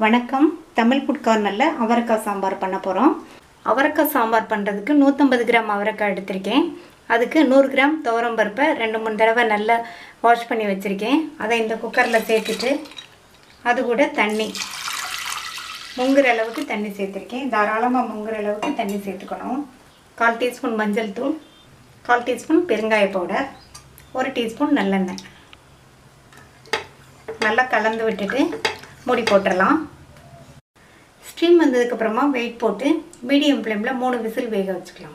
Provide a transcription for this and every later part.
வணக்கம். தமிழ் ஃபுட் கார்னரில் அவரைக்காய் சாம்பார் பண்ண போகிறோம். அவரைக்காய் சாம்பார் பண்ணுறதுக்கு 150 கிராம் அவரைக்காய் எடுத்திருக்கேன். அதுக்கு 100 கிராம் துவரம்பருப்பை 2-3 தடவை நல்லா வாஷ் பண்ணி வச்சுருக்கேன். அதை இந்த குக்கரில் சேர்த்துட்டு அது கூட தண்ணி முங்குற அளவுக்கு தண்ணி சேர்த்துருக்கேன். தாராளமாக முங்குற அளவுக்கு தண்ணி சேர்த்துக்கணும். 1/4 டீஸ்பூன் மஞ்சள் தூள், 1/4 டீஸ்பூன் பெருங்காய பவுடர், 1 டீஸ்பூன் நல்லெண்ணெய் நல்லா கலந்து விட்டுட்டு மூடி போட்டுடலாம். ஸ்டீம் வந்ததுக்கப்புறமா வெயிட் போட்டு மீடியம் ஃப்ளேமில் 3 விசில் வேக வச்சுக்கலாம்.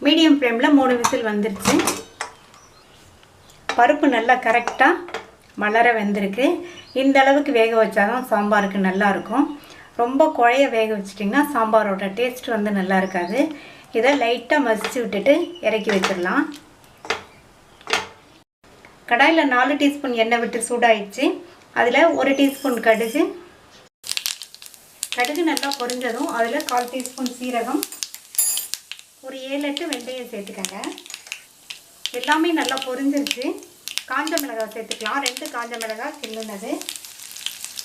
மீடியம் ஃப்ளேமில் 3 விசில் வந்துருச்சு. பருப்பு நல்லா கரெக்டாக மலர வெந்திருக்கு. இந்த அளவுக்கு வேக வச்சாதான் சாம்பாருக்கு நல்லாயிருக்கும். ரொம்ப குழைய வேக வச்சிட்டிங்கன்னா சாம்பாரோட டேஸ்ட் வந்து நல்லா இருக்காது. இதை லைட்டாக மசிச்சு விட்டுட்டு இறக்கி வச்சிடலாம். கடாயில் 4 டீஸ்பூன் எண்ணெய் விட்டு சூடாயிடுச்சு. அதில் 1 டீஸ்பூன் கடுகு நல்லா பொரிஞ்சதும் அதில் 1/4 டீஸ்பூன் சீரகம், ஒரு 7-8 வெந்தயம் சேர்த்துக்கங்க. எல்லாமே நல்லா பொரிஞ்சிருச்சு. காஞ்ச மிளகாய் சேர்த்துக்கலாம். 2 காஞ்ச மிளகாய் கிள்ளுனது,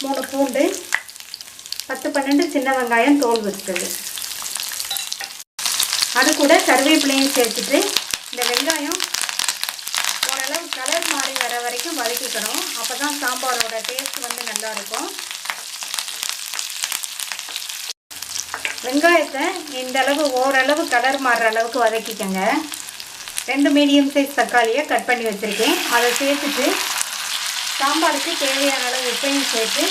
3 பூண்டு, 10-12 சின்ன வெங்காயம் தோல் வச்சுது. அது கூட கருவேப்பிலையும் சேர்த்துட்டு இந்த வெங்காயம் ஓரளவு கலர் மாறி வர வரைக்கும் வதக்கிக்கணும். அப்போ தான் சாம்பாரோட டேஸ்ட் வந்து நல்லாயிருக்கும். வெங்காயத்தை இந்த அளவு ஓரளவு கலர் மாறுற அளவுக்கு வதக்கிக்கங்க. 2 மீடியம் சைஸ் தக்காளியை கட் பண்ணி வச்சுருக்கேன். அதை சேர்த்துட்டு சாம்பாருக்கு தேவையான அளவு உப்பையும் சேர்த்து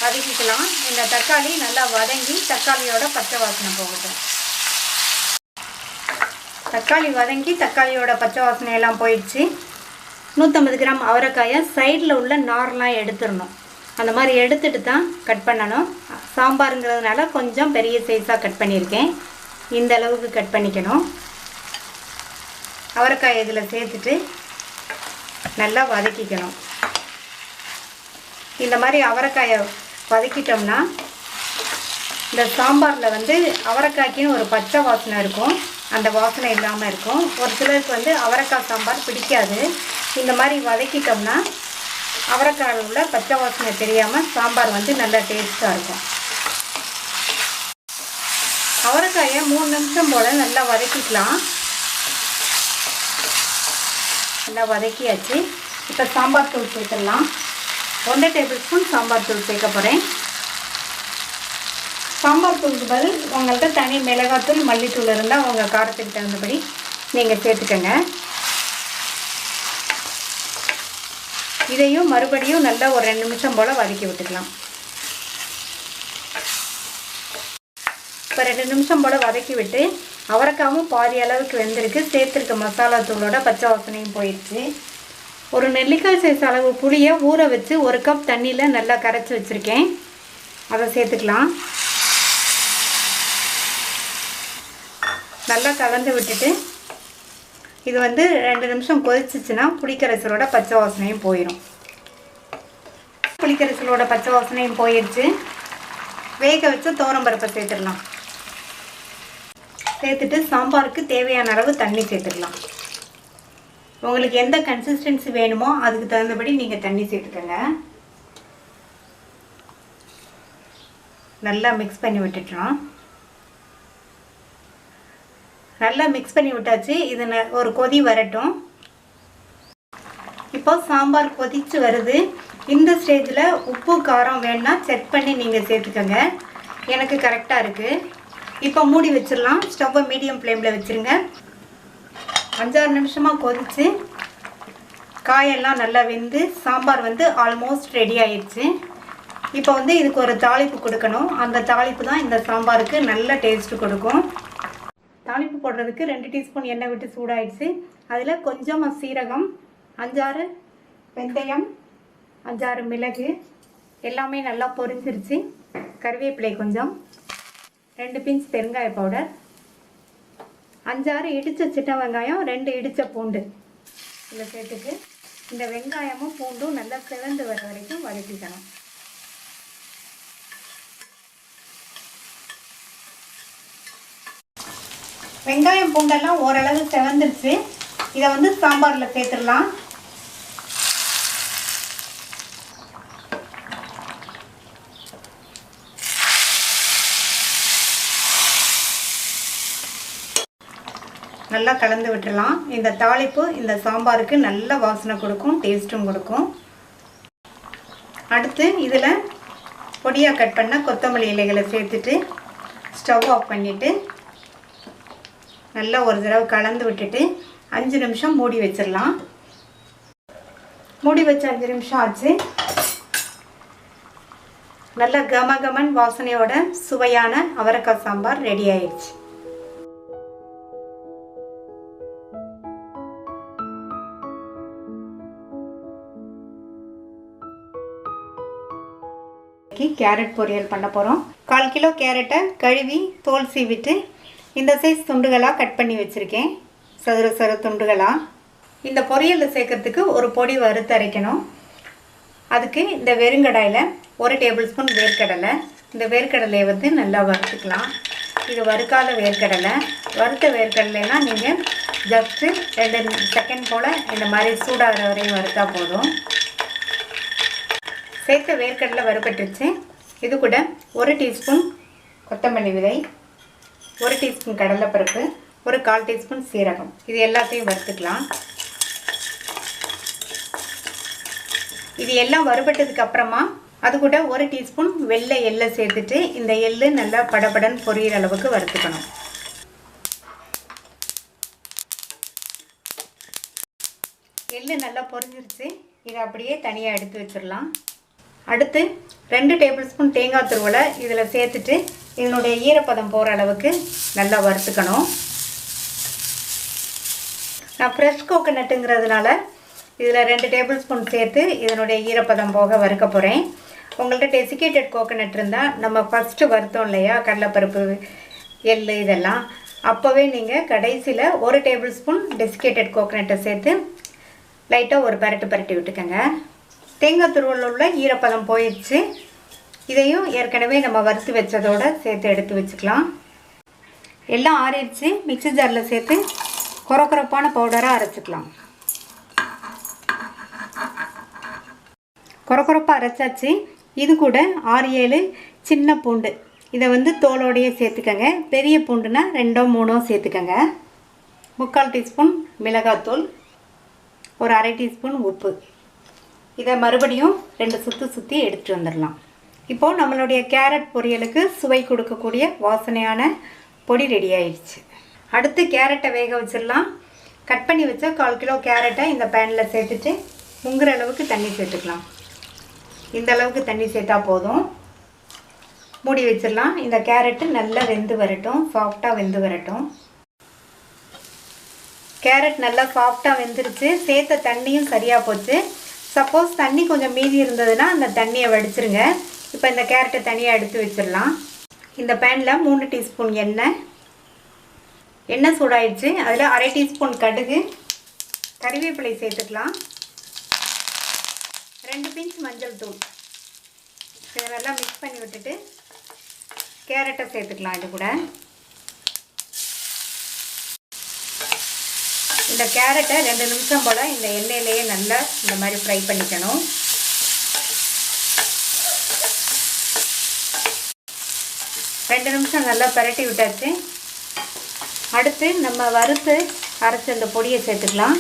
வதக்கிக்கலாம். இந்த தக்காளி நல்லா வதங்கி தக்காளியோட பச்சை வாசனை போகட்டும். தக்காளி வதங்கி தக்காளியோட பச்சை வாசனை எல்லாம் போயிடுச்சு. 150 கிராம் அவரைக்காயை சைடில் உள்ள நார்லாம் எடுத்துடணும். அந்த மாதிரி எடுத்துட்டு தான் கட் பண்ணணும். சாம்பாருங்கிறதுனால கொஞ்சம் பெரிய சைஸாக கட் பண்ணியிருக்கேன். இந்த அளவுக்கு கட் பண்ணிக்கணும். அவரைக்காயை இதில் சேர்த்துட்டு நல்லா வதக்கிக்கணும். இந்த மாதிரி அவரைக்காயை வதக்கிட்டோம்னா இந்த சாம்பாரில் வந்து அவரைக்காய்க்குன்னு ஒரு பச்சை வாசனை இருக்கும். அந்த வாசனை இல்லாமல் இருக்கும். ஒரு சிலருக்கு வந்து அவரைக்காய் சாம்பார் பிடிக்காது. இந்த மாதிரி வதக்கிட்டோம்னா அவரைக்காயில் உள்ள பச்சை வாசனை தெரியாமல் சாம்பார் வந்து நல்ல டேஸ்ட்டாக இருக்கும். அவரைக்காயை 3 நிமிஷம் போல் நல்லா வதக்கிக்கலாம். நல்லா வதக்கியாச்சு. இப்போ சாம்பார் தூள் சேர்த்துடலாம். 1 டேபிள் ஸ்பூன் சாம்பார் தூள் சேர்க்க போகிறேன். சாம்பார் தூளுக்கு பதில் உங்கள்கிட்ட தனி மிளகாத்தூள், மல்லித்தூள் இருந்தால் உங்கள் காரத்துக்கு தகுந்தபடி நீங்கள் சேர்த்துக்கங்க. இதையும் மறுபடியும் நல்லா ஒரு 2 நிமிஷம் போல் வதக்கி விட்டுக்கலாம். இப்போ 2 நிமிஷம் போல் வதக்கி விட்டு அவரைக்காவும் பாதி அளவுக்கு வெந்திருக்கு. சேர்த்துருக்க மசாலா தூளோட பச்சை வாசனையும் போயிடுச்சு. ஒரு நெல்லிக்காய் சைஸ் அளவு புளியை ஊற வச்சு 1 கப் தண்ணியில் நல்லா கரைச்சி வச்சுருக்கேன். அதை சேர்த்துக்கலாம். நல்லா கலந்து விட்டுட்டு இது வந்து 2 நிமிஷம் கொதிச்சிச்சுன்னா புளிக்கரைசலோட பச்சை வாசனையும் போயிடும். புளிக்கரைசலோட பச்சை வாசனையும் போயிடுச்சு. வேக வச்சு துவரம்பருப்பை சேர்த்துடலாம். சேர்த்துட்டு சாம்பாருக்கு தேவையான அளவு தண்ணி சேர்த்துக்கலாம். உங்களுக்கு எந்த கன்சிஸ்டன்சி வேணுமோ அதுக்கு தகுந்தபடி நீங்கள் தண்ணி சேர்த்துக்கங்க. நல்லா மிக்ஸ் பண்ணி விட்டுட்டோம். நல்லா மிக்ஸ் பண்ணி விட்டாச்சு. இது ஒரு கொதி வரட்டும். இப்போ சாம்பார் கொதிச்சு வருது. இந்த ஸ்டேஜில் உப்பு காரம் வேணுன்னா செக் பண்ணி நீங்கள் சேர்த்துக்கோங்க. எனக்கு கரெக்டாக இருக்குது. இப்போ மூடி வச்சிடலாம். ஸ்டவ்வை மீடியம் ஃப்ளேமில் வச்சுருங்க. 5-6 நிமிஷமாக கொதிச்சு காயெல்லாம் நல்லா வெந்து சாம்பார் வந்து ஆல்மோஸ்ட் ரெடி ஆயிடுச்சு. இப்போ வந்து இதுக்கு ஒரு தாளிப்பு கொடுக்கணும். அந்த தாளிப்பு தான் இந்த சாம்பாருக்கு நல்ல டேஸ்ட்டு கொடுக்கும். தாளிப்பு போடுறதுக்கு 2 டீஸ்பூன் எண்ணெய் விட்டு சூடாயிடுச்சு. அதில் கொஞ்சமாக சீரகம், 5-6 வெந்தயம், 5-6 மிளகு எல்லாமே நல்லா பொரிஞ்சிருச்சு. கருவேப்பிலை கொஞ்சம், 2 பிஞ்ச் பெருங்காய பவுடர், 5-6 இடித்த சின்ன வெங்காயம், 2 இடித்த பூண்டு இதில் சேர்த்துட்டு இந்த வெங்காயமும் பூண்டும் நல்லா சிவந்து வர வரைக்கும் வதக்கிக்கணும். வெங்காயம் பூண்டெல்லாம் ஓரளவு செவந்துருச்சு. இதை வந்து சாம்பாரில் சேர்த்துடலாம். நல்லா கலந்து விட்டுறலாம். இந்த தாளிப்பு இந்த சாம்பாருக்கு நல்ல வாசனை கொடுக்கும், டேஸ்ட்டும் கொடுக்கும். அடுத்து இதில் பொடியாக கட் பண்ண கொத்தமல்லி இலைகளை சேர்த்துட்டு ஸ்டவ் ஆஃப் பண்ணிவிட்டு நல்லா ஒரு தடவை கலந்து விட்டுட்டு 5 நிமிஷம் மூடி வச்சிடலாம். மூடி வச்சு 5 நிமிஷம் ஆச்சு. நல்ல கமகமன் வாசனையோட சுவையான அவரைக்காய் சாம்பார் ரெடி ஆயிடுச்சு. கேரட் பொரியல் பண்ண போகிறோம். 1/4 கிலோ கேரட்டை கழுவி தோல் சீவிட்டு இந்த சைஸ் துண்டுகளாக கட் பண்ணி வச்சுருக்கேன். சதுர துண்டுகளாக. இந்த பொரியலில் சேர்க்கறதுக்கு ஒரு பொடி வறுத்து அரைக்கணும். அதுக்கு இந்த வெறுங்கடாயில் 1 டேபிள் ஸ்பூன் வேர்க்கடலை. இந்த வேர்க்கடலையை வந்து நல்லா வறுத்துக்கலாம். இது வறுக்காத வேர்க்கடலை. வறுத்த வேர்க்கடலைனா நீங்கள் ஜஸ்ட்டு 2 செகண்ட் போல் இந்த மாதிரி சூடாகிற வரையும் வறுத்தா போதும். சேர்த்த வேர்க்கடலை வறுபட்டுருச்சு. இது கூட 1 டீஸ்பூன் கொத்தமல்லி விதை, 1 டீஸ்பூன் கடலைப்பருப்பு, 1/4 டீஸ்பூன் சீரகம். இது எல்லாத்தையும் வறுத்துக்கலாம். இது எல்லாம் வறுபட்டதுக்கு அப்புறமா அது கூட 1 டீஸ்பூன் வெள்ளை எள்ளை சேர்த்துட்டு இந்த எள்ளு நல்லா படபடன் பொரியிற அளவுக்கு வறுத்துக்கணும். எள்ளு நல்லா பொரிஞ்சிருச்சு. இதை அப்படியே தனியாக எடுத்து வச்சிடலாம். அடுத்து 2 டேபிள் ஸ்பூன் தேங்காய் துருவலை இதில் சேர்த்துட்டு இதனுடைய ஈரப்பதம் போகிற அளவுக்கு நல்லா வறுத்துக்கணும். நான் ஃப்ரெஷ் கோகோனட்டுங்கிறதுனால இதில் 2 டேபிள் ஸ்பூன் சேர்த்து இதனுடைய ஈரப்பதம் போக வறுக்க போகிறேன். உங்கள்கிட்ட டெசிகேட்டட் கோகோனட் இருந்தால் நம்ம ஃபஸ்ட்டு வறுத்தோம் இல்லையா கடலைப்பருப்பு எள்ளு இதெல்லாம், அப்போவே நீங்கள் கடைசியில் 1 டேபிள் ஸ்பூன் டெசிகேட்டட் கோகோனட்டை சேர்த்து லைட்டாக ஒரு பரட்டி விட்டுக்கோங்க. தேங்காய் துருவலில் உள்ள ஈரப்பதம் போயிடுச்சு. இதையும் ஏற்கனவே நம்ம வறுத்து வச்சதோடு சேர்த்து எடுத்து வச்சுக்கலாம். எல்லாம் ஆறிடுச்சு. மிக்ஸி ஜாரில் சேர்த்து கொரப்பான பவுடராக அரைச்சிக்கலாம். கொரப்பாக அரைச்சாச்சு. இது கூட 6-7 சின்ன பூண்டு. இதை வந்து தோலோடையே சேர்த்துக்கங்க. பெரிய பூண்டுனா 2-3 சேர்த்துக்கங்க. 3/4 டீஸ்பூன் மிளகாத்தூள், ஒரு 1/2 டீஸ்பூன் உப்பு. இதை மறுபடியும் 2 சுற்றி எடுத்துகிட்டு வந்துடலாம். இப்போது நம்மளுடைய கேரட் பொரியலுக்கு சுவை கொடுக்கக்கூடிய வாசனையான பொடி ரெடி ஆயிடுச்சு. அடுத்து கேரட்டை வேக வச்சிடலாம். கட் பண்ணி வச்ச 1/4 கிலோ கேரட்டை இந்த பேனில் சேர்த்துட்டு முங்குற அளவுக்கு தண்ணி சேர்த்துக்கலாம். இந்த அளவுக்கு தண்ணி சேர்த்தா போதும். மூடி வச்சிடலாம். இந்த கேரட்டு நல்லா வெந்து வரட்டும், சாஃப்டாக வெந்து வரட்டும். கேரட் நல்லா சாஃப்டாக வெந்துருச்சு. சேர்த்த தண்ணியும் சரியாக போச்சு. சப்போஸ் தண்ணி கொஞ்சம் மீதி இருந்ததுன்னா அந்த தண்ணியை வடிச்சிருங்க. இப்போ இந்த கேரட்டை தனியாக எடுத்து வச்சிடலாம். இந்த பேனில் 3 டீஸ்பூன் எண்ணெய் சூடாயிடுச்சு. அதில் 1/2 டீஸ்பூன் கடுகு, கறிவேப்பிலை சேர்த்துக்கலாம். 2 பிஞ்ச் மஞ்சள் தூள். இதை நல்லா மிக்ஸ் பண்ணி விட்டுட்டு கேரட்டை சேர்த்துக்கலாம். இது கூட இந்த கேரட்டை 2 நிமிஷம் போல் இந்த எண்ணெயிலேயே நல்லா இந்த மாதிரி ஃப்ரை பண்ணிக்கணும். ரெண்டு நிமிஷம் நல்லா பரட்டி விட்டாச்சு. அடுத்து நம்ம வறுத்து அரைச்ச இந்த பொடியை சேர்த்துக்கலாம்.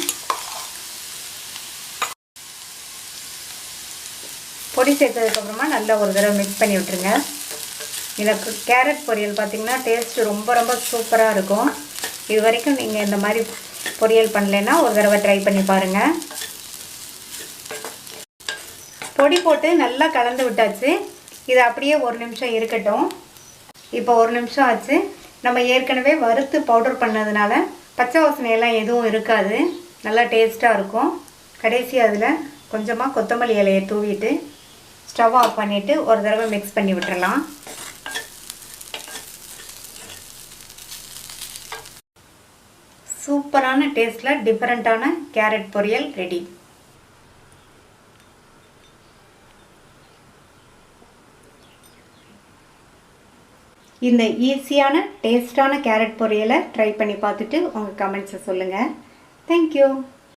பொடி சேர்த்ததுக்கப்புறமா நல்லா ஒரு தடவை மிக்ஸ் பண்ணி விட்டுருங்க. எனக்கு கேரட் பொரியல் பார்த்திங்கன்னா டேஸ்ட்டு ரொம்ப சூப்பராக இருக்கும். இது வரைக்கும் நீங்கள் இந்த மாதிரி பொரியல் பண்ணலைன்னா ஒரு தடவை ட்ரை பண்ணி பாருங்கள். பொடி போட்டு நல்லா கலந்து விட்டாச்சு. இது அப்படியே 1 நிமிஷம் இருக்கட்டும். இப்போ 1 நிமிஷம் ஆச்சு. நம்ம ஏற்கனவே வறுத்து பவுடர் பண்ணதுனால பச்சை வாசனையெல்லாம் எதுவும் இருக்காது. நல்லா டேஸ்ட்டாக இருக்கும். கடைசி அதில் கொஞ்சமாக கொத்தமல்லி இலையை தூவிட்டு ஸ்டவ் ஆஃப் பண்ணிவிட்டு ஒரு தடவை மிக்ஸ் பண்ணி விட்டுறலாம். சூப்பரான டேஸ்ட்டில் டிஃப்ரெண்ட்டான கேரட் பொரியல் ரெடி. இந்த ஈஸியான டேஸ்டான கேரட் பொரியலை ட்ரை பண்ணி பார்த்துட்டு உங்கள் கமெண்ட்ஸை சொல்லுங்கள். தேங்க்யூ.